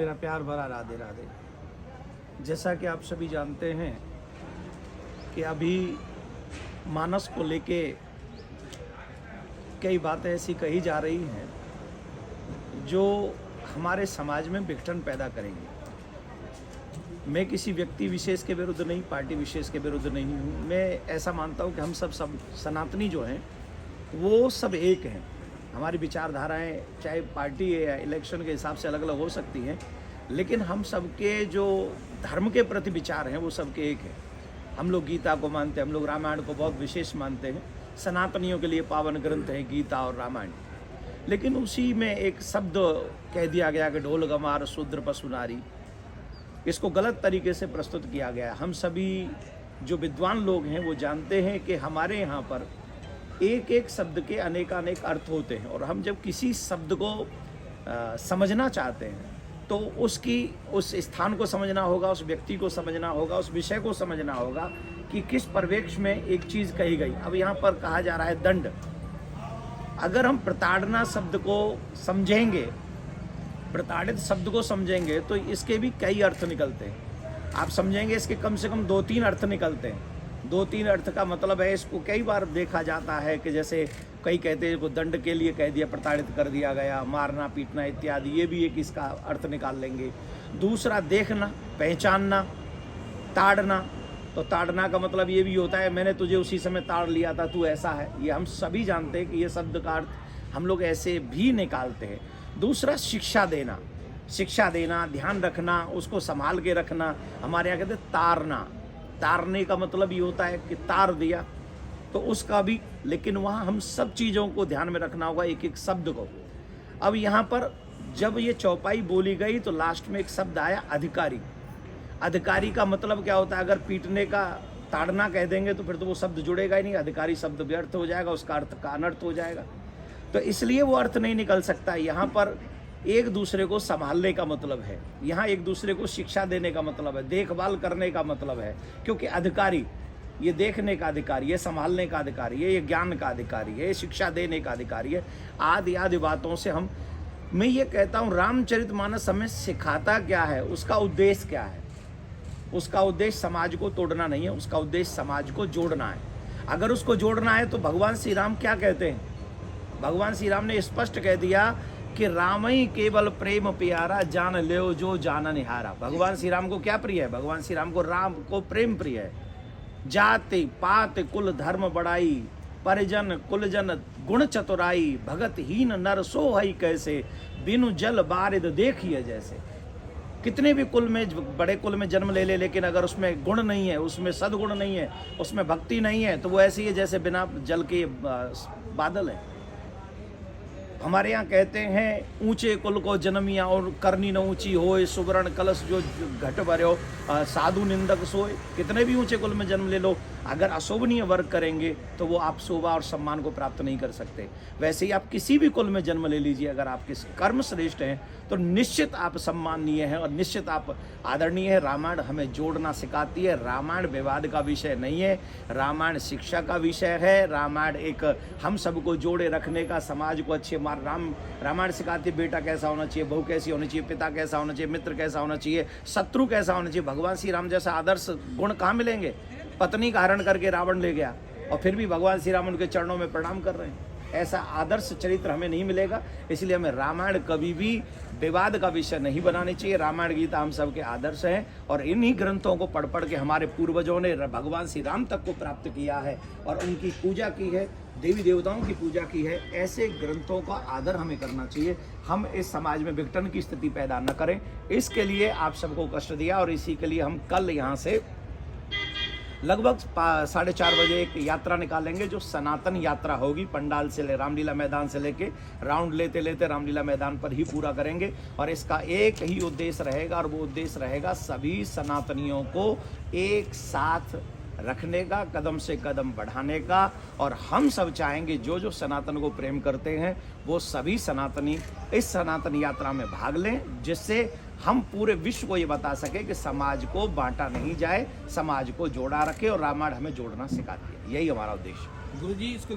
मेरा प्यार भरा राधे राधे। जैसा कि आप सभी जानते हैं कि अभी मानस को लेके कई बातें ऐसी कही जा रही हैं जो हमारे समाज में विघटन पैदा करेंगी। मैं किसी व्यक्ति विशेष के विरुद्ध नहीं, पार्टी विशेष के विरुद्ध नहीं हूँ। मैं ऐसा मानता हूँ कि हम सब सनातनी जो हैं वो सब एक हैं। हमारी विचारधाराएं चाहे पार्टी या इलेक्शन के हिसाब से अलग अलग हो सकती हैं, लेकिन हम सबके जो धर्म के प्रति विचार हैं वो सबके एक हैं। हम लोग गीता को मानते हैं, हम लोग रामायण को बहुत विशेष मानते हैं। सनातनियों के लिए पावन ग्रंथ है गीता और रामायण। लेकिन उसी में एक शब्द कह दिया गया कि ढोल गमार शूद्र पशु नारी। इसको गलत तरीके से प्रस्तुत किया गया। हम सभी जो विद्वान लोग हैं वो जानते हैं कि हमारे यहाँ पर एक एक शब्द के अनेकानेक अर्थ होते हैं, और हम जब किसी शब्द को समझना चाहते हैं तो उस स्थान को समझना होगा, उस व्यक्ति को समझना होगा, उस विषय को समझना होगा कि किस परिवेक्ष में एक चीज़ कही गई। अब यहाँ पर कहा जा रहा है दंड। अगर हम प्रताड़ना शब्द को समझेंगे, प्रताड़ित शब्द को समझेंगे तो इसके भी कई अर्थ निकलते हैं। आप समझेंगे इसके कम से कम 2-3 अर्थ निकलते हैं। 2-3 अर्थ का मतलब है, इसको कई बार देखा जाता है कि जैसे कई कहते हैं को दंड के लिए कह दिया, प्रताड़ित कर दिया गया, मारना पीटना इत्यादि, ये भी एक इसका अर्थ निकाल लेंगे। दूसरा देखना, पहचानना, ताड़ना। तो ताड़ना का मतलब ये भी होता है मैंने तुझे उसी समय ताड़ लिया था, तू ऐसा है। ये हम सभी जानते हैं कि ये शब्द का अर्थ हम लोग ऐसे भी निकालते हैं। दूसरा शिक्षा देना, शिक्षा देना, ध्यान रखना, उसको संभाल के रखना। हमारे यहाँ कहते हैं तारना। तारने का मतलब ये होता है कि तार दिया, तो उसका भी। लेकिन वहाँ हम सब चीज़ों को ध्यान में रखना होगा, एक एक शब्द को। अब यहाँ पर जब ये चौपाई बोली गई तो लास्ट में एक शब्द आया अधिकारी। अधिकारी का मतलब क्या होता है? अगर पीटने का ताड़ना कह देंगे तो फिर तो वो शब्द जुड़ेगा ही नहीं, अधिकारी शब्द व्यर्थ हो जाएगा, उसका अर्थ का अनर्थ हो जाएगा। तो इसलिए वो अर्थ नहीं निकल सकता। यहाँ पर एक दूसरे को संभालने का मतलब है, यहाँ एक दूसरे को शिक्षा देने का मतलब है, देखभाल करने का मतलब है। क्योंकि अधिकारी ये देखने का अधिकारी, ये संभालने का अधिकारी है, ये ज्ञान का अधिकारी है, ये शिक्षा देने का अधिकारी है। आदि आदि बातों से मैं ये कहता हूँ रामचरितमानस हमें सिखाता क्या है, उसका उद्देश्य क्या है। उसका उद्देश्य समाज को तोड़ना नहीं है, उसका उद्देश्य समाज को जोड़ना है। अगर उसको जोड़ना है तो भगवान श्री राम क्या कहते हैं? भगवान श्री राम ने स्पष्ट कह दिया कि रामई केवल प्रेम प्यारा, जान लो जो जाना निहारा। भगवान श्री राम को क्या प्रिय है? भगवान श्री राम को प्रेम प्रिय है। जाति पात कुल धर्म बड़ाई, परिजन कुलजन गुण चतुराई, भगत हीन नर सो हई कैसे, बिनु जल बारिद देखिए जैसे। कितने भी कुल में, बड़े कुल में जन्म ले लेकिन अगर उसमें गुण नहीं है, उसमें सद्गुण नहीं है, उसमें भक्ति नहीं है, तो वो ऐसी है जैसे बिना जल के बादल है। हमारे यहाँ कहते हैं ऊंचे कुल को जन्मिया और करनी न ऊंची होए, सुवर्ण कलश जो घट भर्यो, साधु निंदक सोए। कितने भी ऊंचे कुल में जन्म ले लो, अगर अशोभनीय वर्ग करेंगे तो वो आप शोभा और सम्मान को प्राप्त नहीं कर सकते। वैसे ही आप किसी भी कुल में जन्म ले लीजिए, अगर आपके कर्म श्रेष्ठ हैं तो निश्चित आप सम्माननीय हैं और निश्चित आप आदरणीय है। रामायण हमें जोड़ना सिखाती है। रामायण विवाद का विषय नहीं है, रामायण शिक्षा का विषय है। रामायण एक हम सबको जोड़े रखने का, समाज को अच्छे रामायण सिखाती है बेटा कैसा होना चाहिए, बहू कैसी होनी चाहिए, पिता कैसा होना चाहिए, मित्र कैसा होना चाहिए, शत्रु कैसा होना चाहिए। भगवान श्री राम जैसा आदर्श गुण कहाँ मिलेंगे? पत्नी का हरण करके रावण ले गया और फिर भी भगवान श्री राम उनके चरणों में प्रणाम कर रहे हैं। ऐसा आदर्श चरित्र हमें नहीं मिलेगा। इसलिए हमें रामायण कभी भी विवाद का विषय नहीं बनानी चाहिए। रामायण गीता हम सबके आदर्श हैं, और इन्हीं ग्रंथों को पढ़ के हमारे पूर्वजों ने भगवान श्री राम तक को प्राप्त किया है और उनकी पूजा की है, देवी देवताओं की पूजा की है। ऐसे ग्रंथों का आदर हमें करना चाहिए। हम इस समाज में विघटन की स्थिति पैदा न करें, इसके लिए आप सबको कष्ट दिया, और इसी के लिए हम कल यहाँ से लगभग 4:30 बजे एक यात्रा निकालेंगे जो सनातन यात्रा होगी। पंडाल से रामलीला मैदान से लेके राउंड लेते लेते रामलीला मैदान पर ही पूरा करेंगे। और इसका एक ही उद्देश्य रहेगा, और वो उद्देश्य रहेगा सभी सनातनियों को एक साथ रखने का, कदम से कदम बढ़ाने का। और हम सब चाहेंगे जो सनातन को प्रेम करते हैं वो सभी सनातनी इस सनातन यात्रा में भाग लें, जिससे हम पूरे विश्व को ये बता सके कि समाज को बांटा नहीं जाए, समाज को जोड़ा रखे। और रामायण हमें जोड़ना सिखाती है, यही हमारा उद्देश्य। गुरुजी इसको